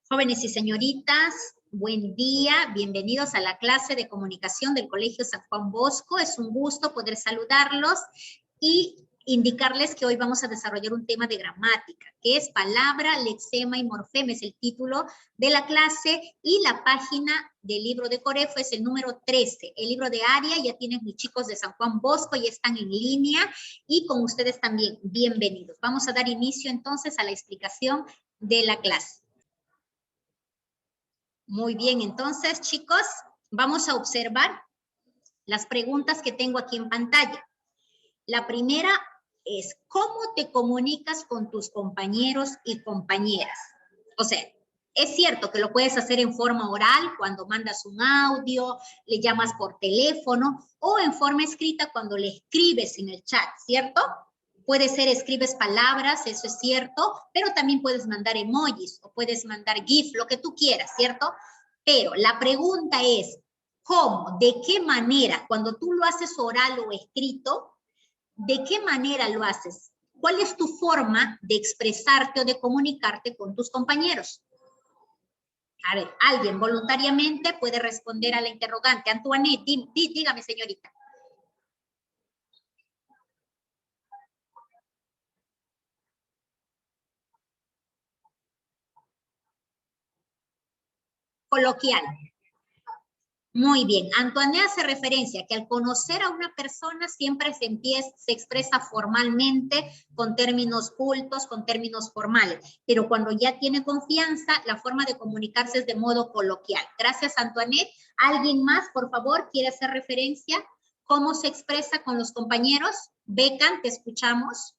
Jóvenes y señoritas, buen día, bienvenidos a la clase de comunicación del Colegio San Juan Bosco. Es un gusto poder saludarlos y indicarles que hoy vamos a desarrollar un tema de gramática, que es palabra, lexema y morfema, es el título de la clase, y la página del libro de Corefo es el número 13. El libro de área ya tienen mis chicos de San Juan Bosco, ya están en línea, y con ustedes también, bienvenidos. Vamos a dar inicio entonces a la explicación de la clase. Muy bien, entonces, chicos, vamos a observar las preguntas que tengo aquí en pantalla. La primera es, ¿cómo te comunicas con tus compañeros y compañeras? O sea, es cierto que lo puedes hacer en forma oral cuando mandas un audio, le llamas por teléfono, o en forma escrita cuando le escribes en el chat, ¿cierto? Puede ser escribes palabras, eso es cierto, pero también puedes mandar emojis o puedes mandar GIF, lo que tú quieras, ¿cierto? Pero la pregunta es, ¿cómo? ¿De qué manera? Cuando tú lo haces oral o escrito, ¿de qué manera lo haces? ¿Cuál es tu forma de expresarte o de comunicarte con tus compañeros? A ver, alguien voluntariamente puede responder a la interrogante. Antoinette, dígame, señorita. Coloquial. Muy bien. Antoinette hace referencia que al conocer a una persona siempre se expresa formalmente con términos cultos, con términos formales, pero cuando ya tiene confianza, la forma de comunicarse es de modo coloquial. Gracias, Antoinette. ¿Alguien más, por favor, quiere hacer referencia? ¿Cómo se expresa con los compañeros? Becan, te escuchamos.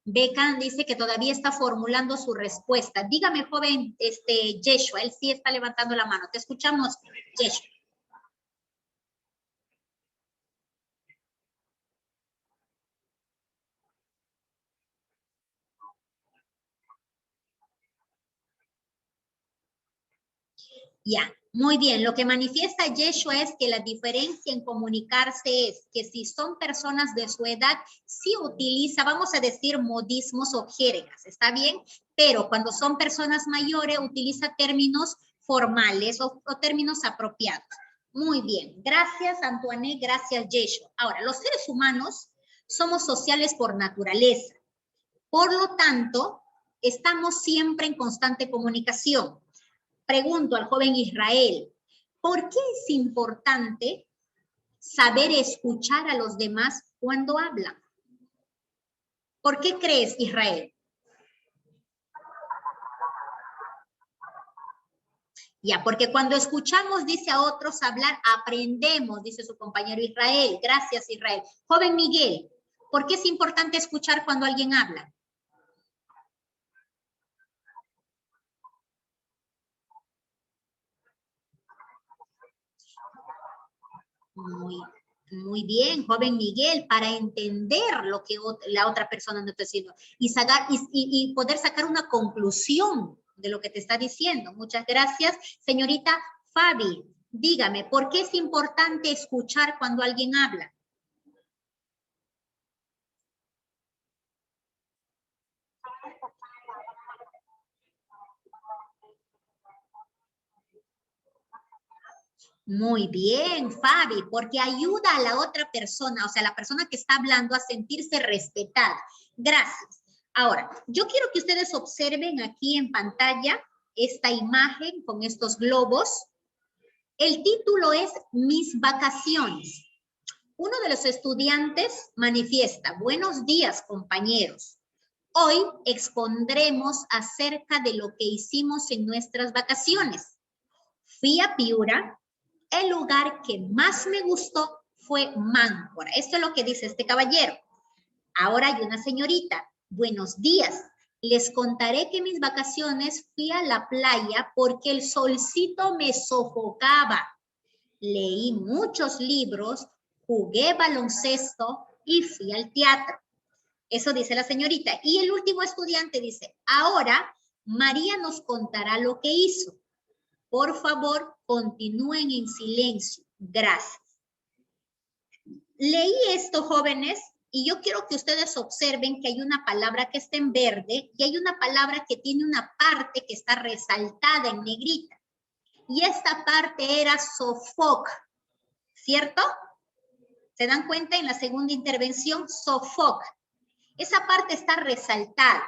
Becan dice que todavía está formulando su respuesta. Dígame, joven, Yeshua, él sí está levantando la mano. Te escuchamos, Yeshua. Ya, muy bien. Lo que manifiesta Yeshua es que la diferencia en comunicarse es que si son personas de su edad, sí utiliza, vamos a decir, modismos o jergas, ¿está bien? Pero cuando son personas mayores, utiliza términos formales o términos apropiados. Muy bien. Gracias, Antoinette. Gracias, Yeshua. Ahora, los seres humanos somos sociales por naturaleza. Por lo tanto, estamos siempre en constante comunicación. Pregunto al joven Israel, ¿por qué es importante saber escuchar a los demás cuando hablan? ¿Por qué crees, Israel? Ya, porque cuando escuchamos, dice a otros hablar, aprendemos, dice su compañero Israel. Gracias, Israel. Joven Miguel, ¿por qué es importante escuchar cuando alguien habla? Muy bien, joven Miguel, para entender lo que la otra persona nos está diciendo y poder sacar una conclusión de lo que te está diciendo. Muchas gracias. Señorita Fabi, dígame, ¿por qué es importante escuchar cuando alguien habla? Muy bien, Fabi, porque ayuda a la otra persona, o sea, la persona que está hablando, a sentirse respetada. Gracias. Ahora, yo quiero que ustedes observen aquí en pantalla esta imagen con estos globos. El título es Mis vacaciones. Uno de los estudiantes manifiesta, buenos días, compañeros. Hoy expondremos acerca de lo que hicimos en nuestras vacaciones. Fui a Piura. El lugar que más me gustó fue Máncora. Esto es lo que dice este caballero. Ahora hay una señorita. Buenos días. Les contaré que en mis vacaciones fui a la playa porque el solcito me sofocaba. Leí muchos libros, jugué baloncesto y fui al teatro. Eso dice la señorita. Y el último estudiante dice, ahora María nos contará lo que hizo. Por favor, continúen en silencio. Gracias. Leí esto, jóvenes, Y yo quiero que ustedes observen que hay una palabra que está en verde y hay una palabra que tiene una parte que está resaltada en negrita. Y esta parte era sofoc, ¿cierto? ¿Se dan cuenta en la segunda intervención? Sofoc. Esa parte está resaltada.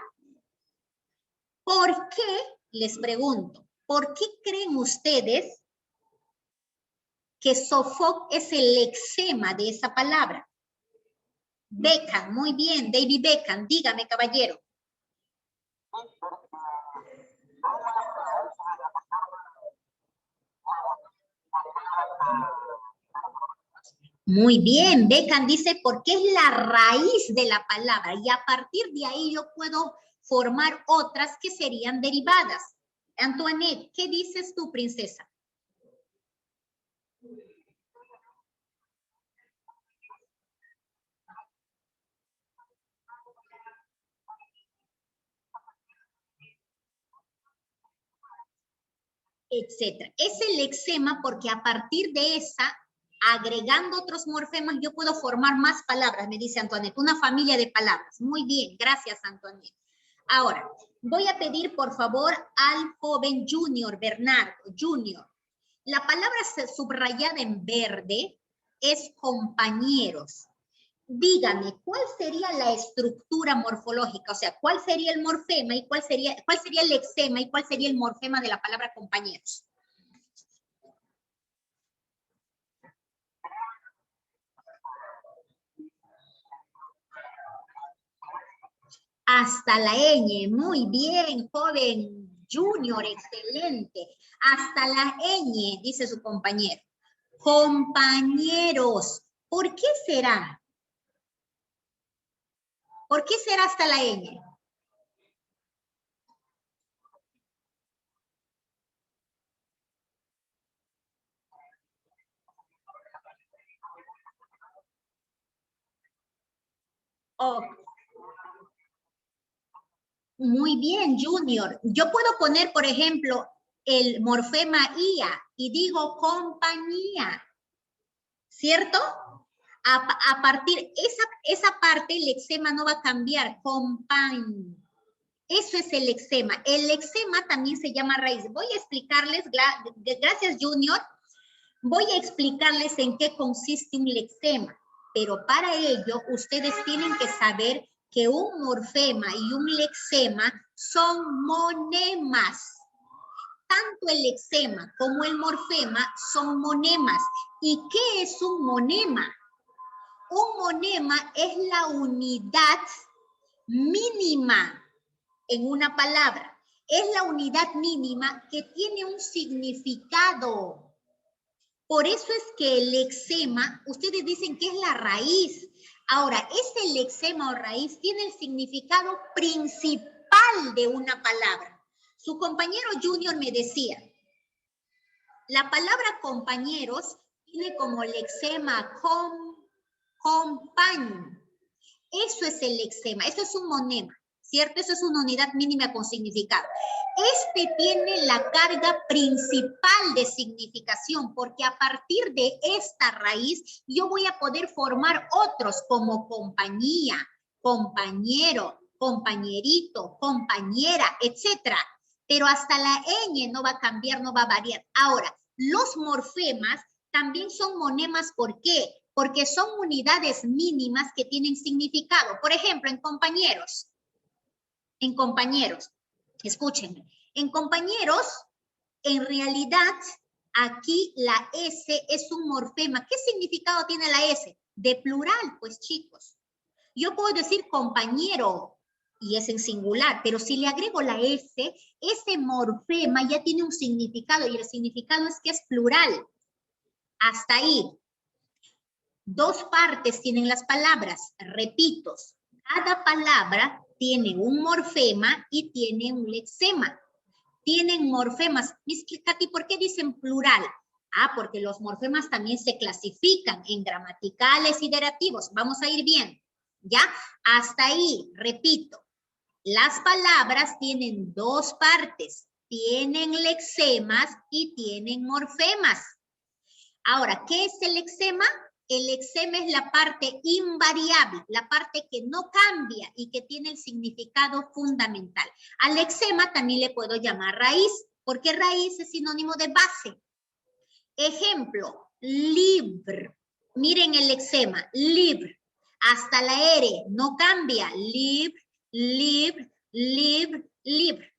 ¿Por qué? Les pregunto, ¿por qué creen ustedes que sofoc es el lexema de esa palabra? Beckham, muy bien, David Beckham, dígame, caballero. Muy bien, Beckham dice porque es la raíz de la palabra y a partir de ahí yo puedo formar otras que serían derivadas. Antoinette, ¿qué dices tú, princesa? Etcétera. Es el lexema porque a partir de esa, agregando otros morfemas, yo puedo formar más palabras, me dice Antoinette, una familia de palabras. Muy bien, gracias, Antoinette. Ahora, voy a pedir, por favor, al joven Junior, Bernardo, Junior. La palabra subrayada en verde es compañeros. Dígame, ¿cuál sería la estructura morfológica? O sea, ¿cuál sería el morfema y cuál sería el lexema y cuál sería el morfema de la palabra compañeros? Hasta la ñ, muy bien, joven Junior, excelente. Hasta la ñ, dice su compañero. Compañeros, ¿por qué será? ¿Por qué será hasta la ñ? Oh, muy bien, Junior. Yo puedo poner, por ejemplo, el morfema IA y digo compañía, ¿cierto? A partir, esa parte, el lexema no va a cambiar, compañ. Eso es el lexema. El lexema también se llama raíz. Voy a explicarles, gracias Junior, voy a explicarles en qué consiste un lexema. Pero para ello, ustedes tienen que saber que un morfema y un lexema son monemas. Tanto el lexema como el morfema son monemas. ¿Y qué es un monema? Un monema es la unidad mínima en una palabra. Es la unidad mínima que tiene un significado. Por eso es que el lexema, ustedes dicen que es la raíz. Ahora, ese lexema o raíz tiene el significado principal de una palabra. Su compañero Junior me decía, la palabra compañeros tiene como lexema compañ. Eso es el lexema, eso es un monema, ¿cierto? Eso es una unidad mínima con significado. Este tiene la carga principal de significación, porque a partir de esta raíz yo voy a poder formar otros como compañía, compañero, compañerito, compañera, etcétera. Pero hasta la ñ no va a cambiar, no va a variar. Ahora, los morfemas también son monemas, ¿por qué? Porque son unidades mínimas que tienen significado. Por ejemplo, en compañeros, escúchenme, en compañeros, en realidad, aquí la S es un morfema. ¿Qué significado tiene la S? De plural, pues chicos. Yo puedo decir compañero y es en singular, pero si le agrego la S, ese morfema ya tiene un significado y el significado es que es plural. Hasta ahí. Dos partes tienen las palabras, repito, cada palabra tiene un morfema y tiene un lexema. Tienen morfemas. Miss Katy, ¿por qué dicen plural? Ah, porque los morfemas también se clasifican en gramaticales y derivativos. Vamos a ir bien, ¿ya? Hasta ahí, repito, las palabras tienen dos partes, tienen lexemas y tienen morfemas. Ahora, ¿qué es el lexema? El lexema es la parte invariable, la parte que no cambia y que tiene el significado fundamental. Al lexema también le puedo llamar raíz, porque raíz es sinónimo de base. Ejemplo, libre. Miren el lexema, libre. Hasta la R no cambia. Libre, libre, libre, libre.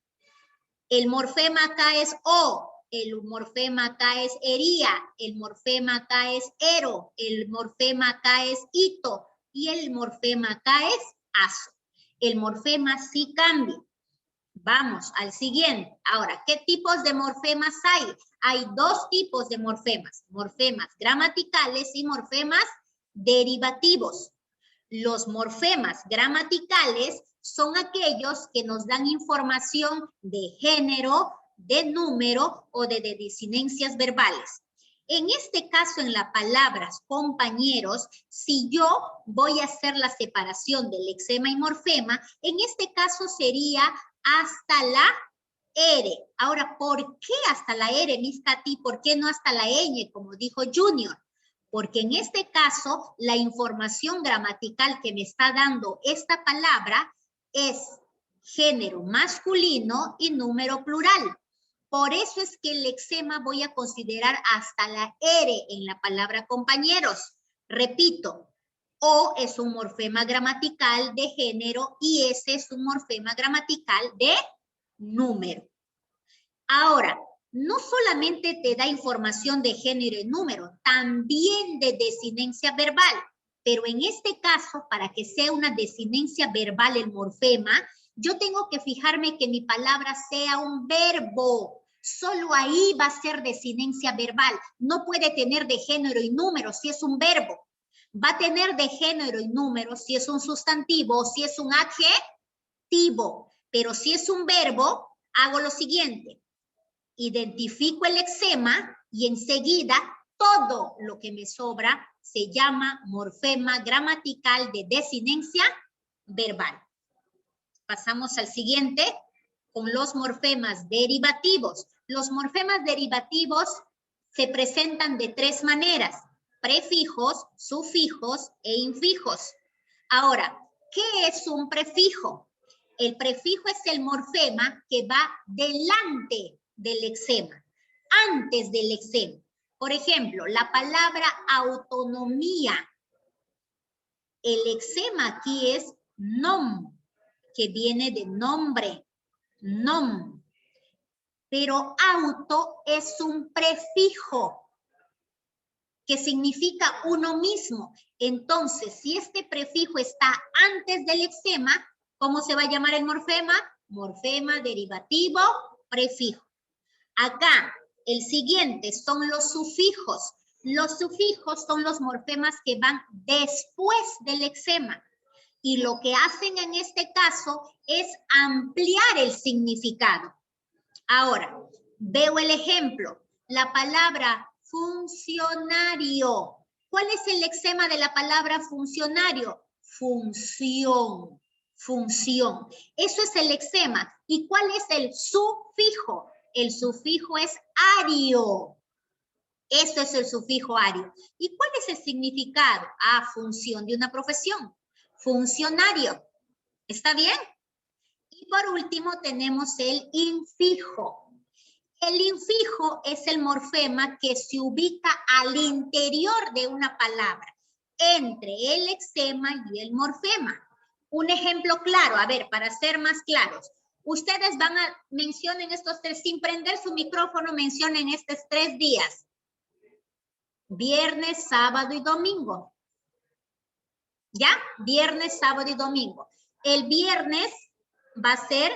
El morfema acá es O. El morfema acá es ería, el morfema acá es ero, el morfema acá es ito y el morfema acá es aso. El morfema sí cambia. Vamos al siguiente. Ahora, ¿qué tipos de morfemas hay? Hay dos tipos de morfemas. Morfemas gramaticales y morfemas derivativos. Los morfemas gramaticales son aquellos que nos dan información de género, de número o de desinencias verbales. En este caso, en las palabras compañeros, si yo voy a hacer la separación del lexema y morfema, en este caso sería hasta la R. Ahora, ¿por qué hasta la R, Miss Katy? ¿Por qué no hasta la ñ, como dijo Junior? Porque en este caso, la información gramatical que me está dando esta palabra es género masculino y número plural. Por eso es que el lexema voy a considerar hasta la R en la palabra compañeros. Repito, O es un morfema gramatical de género y S es un morfema gramatical de número. Ahora, no solamente te da información de género y número, también de desinencia verbal. Pero en este caso, para que sea una desinencia verbal el morfema, yo tengo que fijarme que mi palabra sea un verbo. Solo ahí va a ser desinencia verbal. No puede tener de género y número si es un verbo. Va a tener de género y número si es un sustantivo o si es un adjetivo. Pero si es un verbo, hago lo siguiente. Identifico el lexema y enseguida todo lo que me sobra se llama morfema gramatical de desinencia verbal. Pasamos al siguiente con los morfemas derivativos. Los morfemas derivativos se presentan de tres maneras: prefijos, sufijos e infijos. Ahora, ¿qué es un prefijo? El prefijo es el morfema que va delante del lexema, antes del lexema. Por ejemplo, la palabra autonomía. El lexema aquí es nom, que viene de nombre, nom. Pero auto es un prefijo que significa uno mismo. Entonces, si este prefijo está antes del lexema, ¿cómo se va a llamar el morfema? Morfema derivativo prefijo. Acá, el siguiente son los sufijos. Los sufijos son los morfemas que van después del lexema. Y lo que hacen en este caso es ampliar el significado. Ahora, veo el ejemplo. La palabra funcionario. ¿Cuál es el lexema de la palabra funcionario? Función. Función. Eso es el lexema. ¿Y cuál es el sufijo? El sufijo es ario. Eso es el sufijo ario. ¿Y cuál es el significado? Ah, función de una profesión. Funcionario. ¿Está bien? Y por último tenemos el infijo. El infijo es el morfema que se ubica al interior de una palabra, entre el lexema y el morfema. Un ejemplo claro, a ver, para ser más claros. Ustedes mencionen estos tres, sin prender su micrófono, mencionen estos 3 días. Viernes, sábado y domingo. ¿Ya? Viernes, sábado y domingo. El viernes va a ser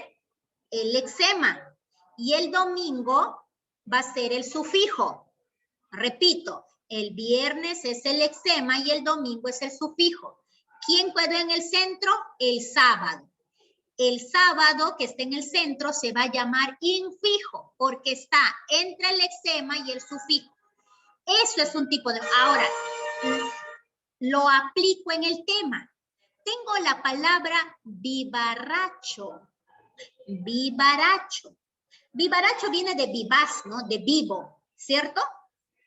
el lexema y el domingo va a ser el sufijo. Repito, el viernes es el lexema y el domingo es el sufijo. ¿Quién quedó en el centro? El sábado. El sábado que está en el centro se va a llamar infijo porque está entre el lexema y el sufijo. Eso es un tipo de... Ahora, lo aplico en el tema. Tengo la palabra vivaracho. Vivaracho. Vivaracho viene de vivaz, ¿no? De vivo, ¿cierto?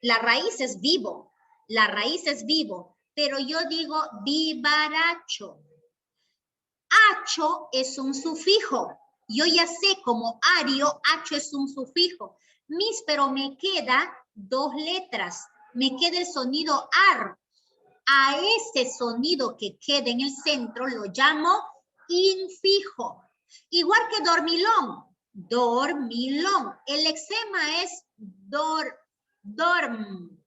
La raíz es vivo. La raíz es vivo, pero yo digo vivaracho. Acho es un sufijo. Yo ya sé como ario, acho es un sufijo. Pero me queda 2 letras. Me queda el sonido ar. A ese sonido que queda en el centro lo llamo infijo. Igual que dormilón. Dormilón. El lexema es dorm.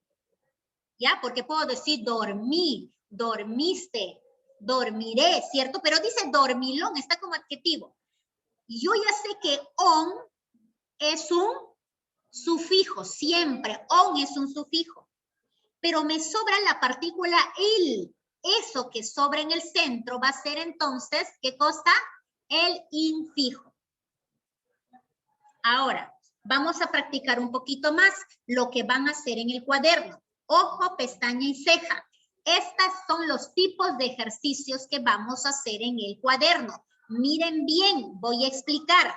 ¿Ya? Porque puedo decir dormí, dormiste, dormiré, ¿cierto? Pero dice dormilón, está como adjetivo. Yo ya sé que on es un sufijo, siempre. On es un sufijo. Pero me sobra la partícula il. Eso que sobra en el centro va a ser entonces, ¿qué cosa? El infijo. Ahora, vamos a practicar un poquito más lo que van a hacer en el cuaderno. Ojo, pestaña y ceja. Estos son los tipos de ejercicios que vamos a hacer en el cuaderno. Miren bien, voy a explicar.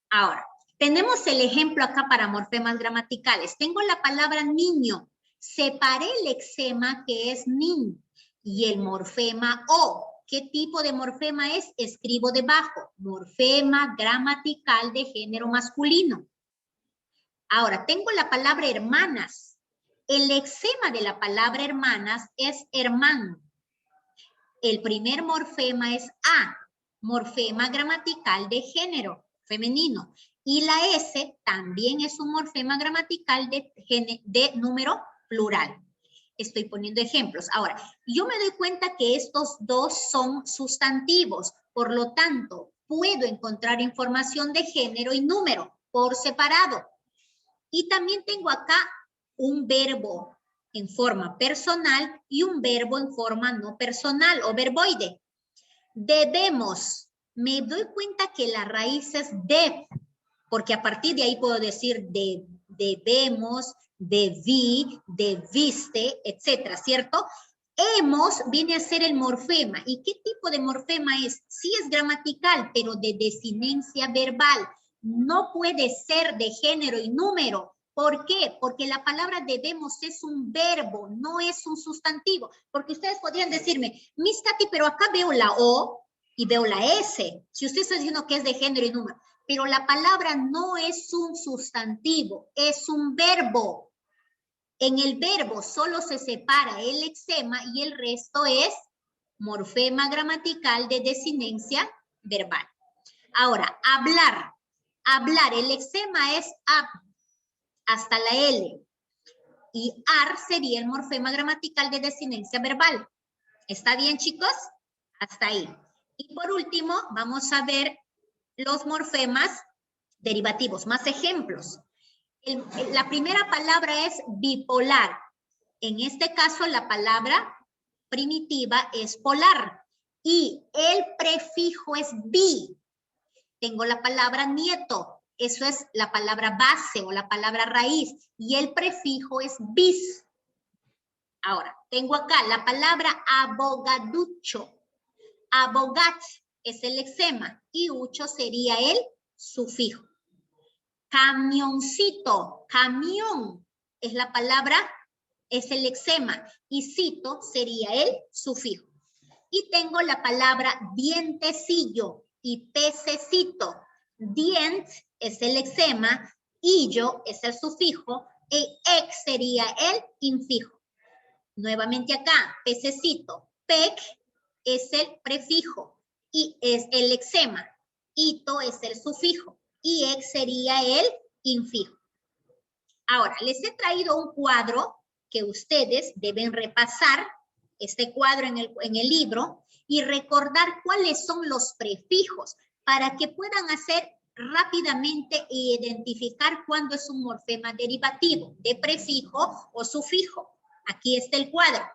Ahora, tenemos el ejemplo acá para morfemas gramaticales. Tengo la palabra niño. Separé el lexema que es nin y el morfema o. ¿Qué tipo de morfema es? Escribo debajo. Morfema gramatical de género masculino. Ahora, tengo la palabra hermanas. El lexema de la palabra hermanas es hermano. El primer morfema es a. Morfema gramatical de género femenino. Y la S también es un morfema gramatical de número plural. Estoy poniendo ejemplos. Ahora, yo me doy cuenta que estos dos son sustantivos. Por lo tanto, puedo encontrar información de género y número por separado. Y también tengo acá un verbo en forma personal y un verbo en forma no personal o verboide. Debemos. Me doy cuenta que la raíz es deb, porque a partir de ahí puedo decir debemos, debí, debiste, etcétera, ¿cierto? Hemos viene a ser el morfema. ¿Y qué tipo de morfema es? Sí es gramatical, pero de desinencia verbal. No puede ser de género y número. ¿Por qué? Porque la palabra debemos es un verbo, no es un sustantivo. Porque ustedes podrían decirme, Miss Katy, pero acá veo la O y veo la S. Si usted está diciendo que es de género y número. Pero la palabra no es un sustantivo, es un verbo. En el verbo solo se separa el lexema y el resto es morfema gramatical de desinencia verbal. Ahora, hablar. Hablar, el lexema es ab, hasta la L. Y ar sería el morfema gramatical de desinencia verbal. ¿Está bien, chicos? Hasta ahí. Y por último, vamos a ver los morfemas derivativos, más ejemplos. La primera palabra es bipolar. En este caso, la palabra primitiva es polar. Y el prefijo es bi. Tengo la palabra nieto. Eso es la palabra base o la palabra raíz. Y el prefijo es bis. Ahora, tengo acá la palabra abogaducho. Abogat es el lexema y ucho sería el sufijo. Camioncito, camión es la palabra, es el lexema y cito sería el sufijo. Y tengo la palabra dientecillo y pececito. Dient es el lexema, illo es el sufijo e ex sería el infijo. Nuevamente acá, pececito, pec es el prefijo y es el lexema, ito es el sufijo y ex sería el infijo. Ahora, les he traído un cuadro que ustedes deben repasar, este cuadro en el libro, y recordar cuáles son los prefijos para que puedan hacer rápidamente e identificar cuándo es un morfema derivativo de prefijo o sufijo. Aquí está el cuadro.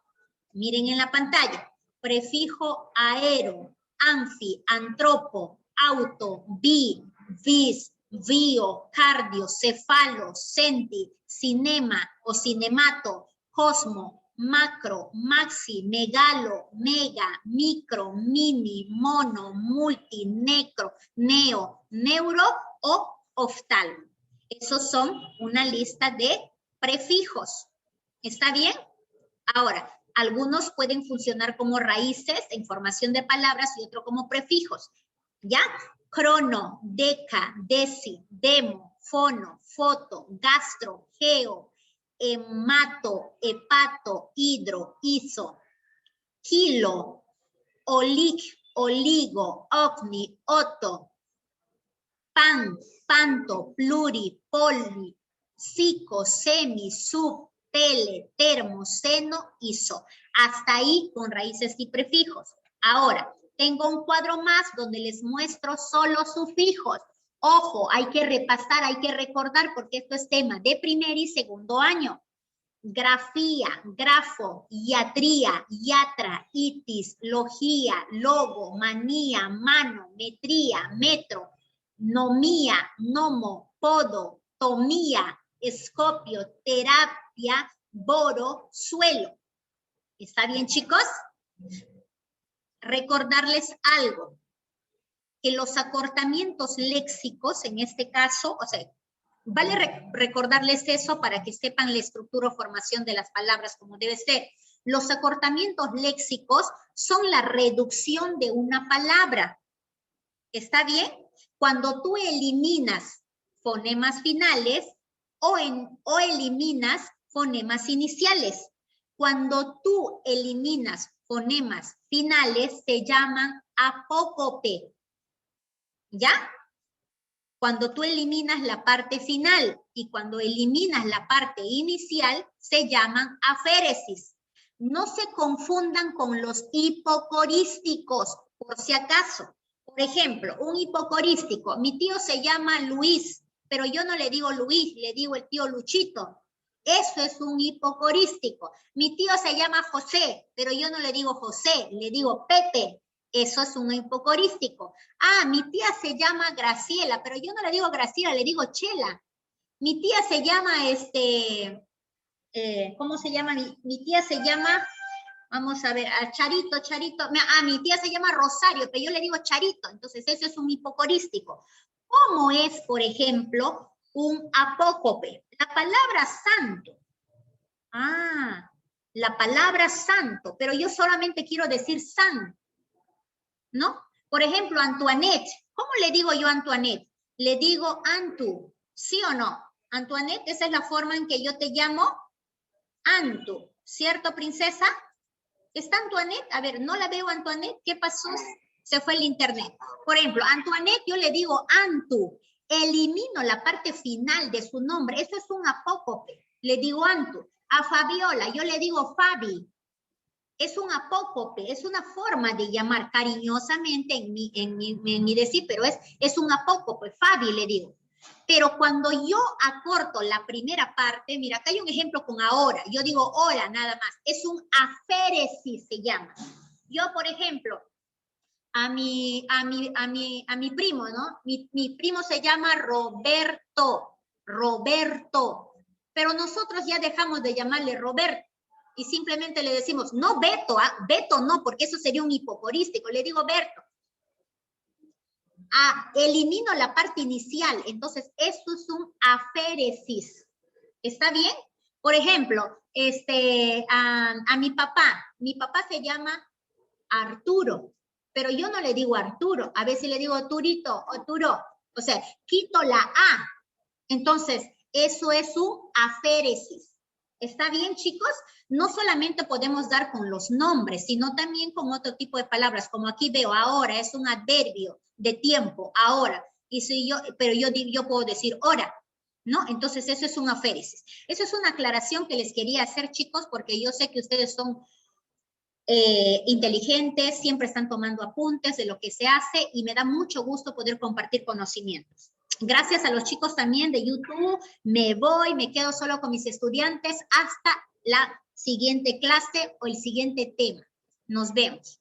Miren en la pantalla. Prefijo aero, anfi, antropo, auto, bi, vis, bio, cardio, cefalo, senti, cinema o cinemato, cosmo, macro, maxi, megalo, mega, micro, mini, mono, multi, necro, neo, neuro o oftalmo. Esos son una lista de prefijos. ¿Está bien? Ahora, algunos pueden funcionar como raíces en formación de palabras y otro como prefijos. ¿Ya? Crono, deca, deci, demo, fono, foto, gastro, geo, hemato, hepato, hidro, iso, kilo, olig, oligo, ovni, oto, pan, panto, pluri, poli, psico, semi, sub, tele, termo, seno, iso. Hasta ahí con raíces y prefijos. Ahora, tengo un cuadro más donde les muestro solo sufijos. Ojo, hay que repasar, hay que recordar porque esto es tema de primer y segundo año. Grafía, grafo, iatría, iatra, itis, logía, logo, manía, mano, metría, metro, nomía, nomo, podo, tomía, escopio, terapia, boro, suelo. ¿Está bien, chicos? Recordarles algo, que los acortamientos léxicos, en este caso, o sea, vale recordarles eso para que sepan la estructura o formación de las palabras como debe ser. Los acortamientos léxicos son la reducción de una palabra. ¿Está bien? Cuando tú eliminas fonemas finales o eliminas fonemas iniciales. Cuando tú eliminas fonemas finales, se llaman apócope. ¿Ya? Cuando tú eliminas la parte final y cuando eliminas la parte inicial, se llaman aféresis. No se confundan con los hipocorísticos, por si acaso. Por ejemplo, un hipocorístico, mi tío se llama Luis, pero yo no le digo Luis, le digo el tío Luchito. Eso es un hipocorístico. Mi tío se llama José, pero yo no le digo José, le digo Pepe. Eso es un hipocorístico. Ah, mi tía se llama Graciela, pero yo no le digo Graciela, le digo Chela. Mi tía se llama, ¿cómo se llama? Mi tía se llama, vamos a ver, Charito. Mi tía se llama Rosario, pero yo le digo Charito. Entonces, eso es un hipocorístico. ¿Cómo es, por ejemplo, un apócope? La palabra santo. Ah, la palabra santo, pero yo solamente quiero decir san. ¿No? Por ejemplo, Antoinette. ¿Cómo le digo yo a Antoinette? Le digo Antu, ¿sí o no? Antoinette, esa es la forma en que yo te llamo Antu, ¿cierto, princesa? ¿Está Antoinette? A ver, no la veo Antoinette. ¿Qué pasó? Se fue el internet. Por ejemplo, Antoinette yo le digo Antu. Elimino la parte final de su nombre. Eso es un apócope. Le digo Antu. A Fabiola yo le digo Fabi. Es un apócope, es una forma de llamar cariñosamente en mi decir, pero es un apócope, Fabi le digo. Pero cuando yo acorto la primera parte, mira, acá hay un ejemplo con ahora, yo digo hora nada más, es un aféresis se llama. Yo, por ejemplo, a mi primo, ¿no? Mi primo se llama Roberto, pero nosotros ya dejamos de llamarle Roberto. Y simplemente le decimos, no Beto, Beto no, porque eso sería un hipocorístico, le digo Berto. Elimino la parte inicial, entonces eso es un aféresis. ¿Está bien? Por ejemplo, a mi papá se llama Arturo, pero yo no le digo Arturo, a veces le digo Turito o Turo, o sea, quito la A. Entonces, eso es un aféresis. ¿Está bien, chicos? No solamente podemos dar con los nombres, sino también con otro tipo de palabras, como aquí veo ahora, es un adverbio de tiempo, ahora. Y si pero yo puedo decir hora, ¿no? Entonces eso es un aféresis. Eso es una aclaración que les quería hacer, chicos, porque yo sé que ustedes son inteligentes, siempre están tomando apuntes de lo que se hace y me da mucho gusto poder compartir conocimientos. Gracias a los chicos también de YouTube, me quedo solo con mis estudiantes hasta la siguiente clase o el siguiente tema. Nos vemos.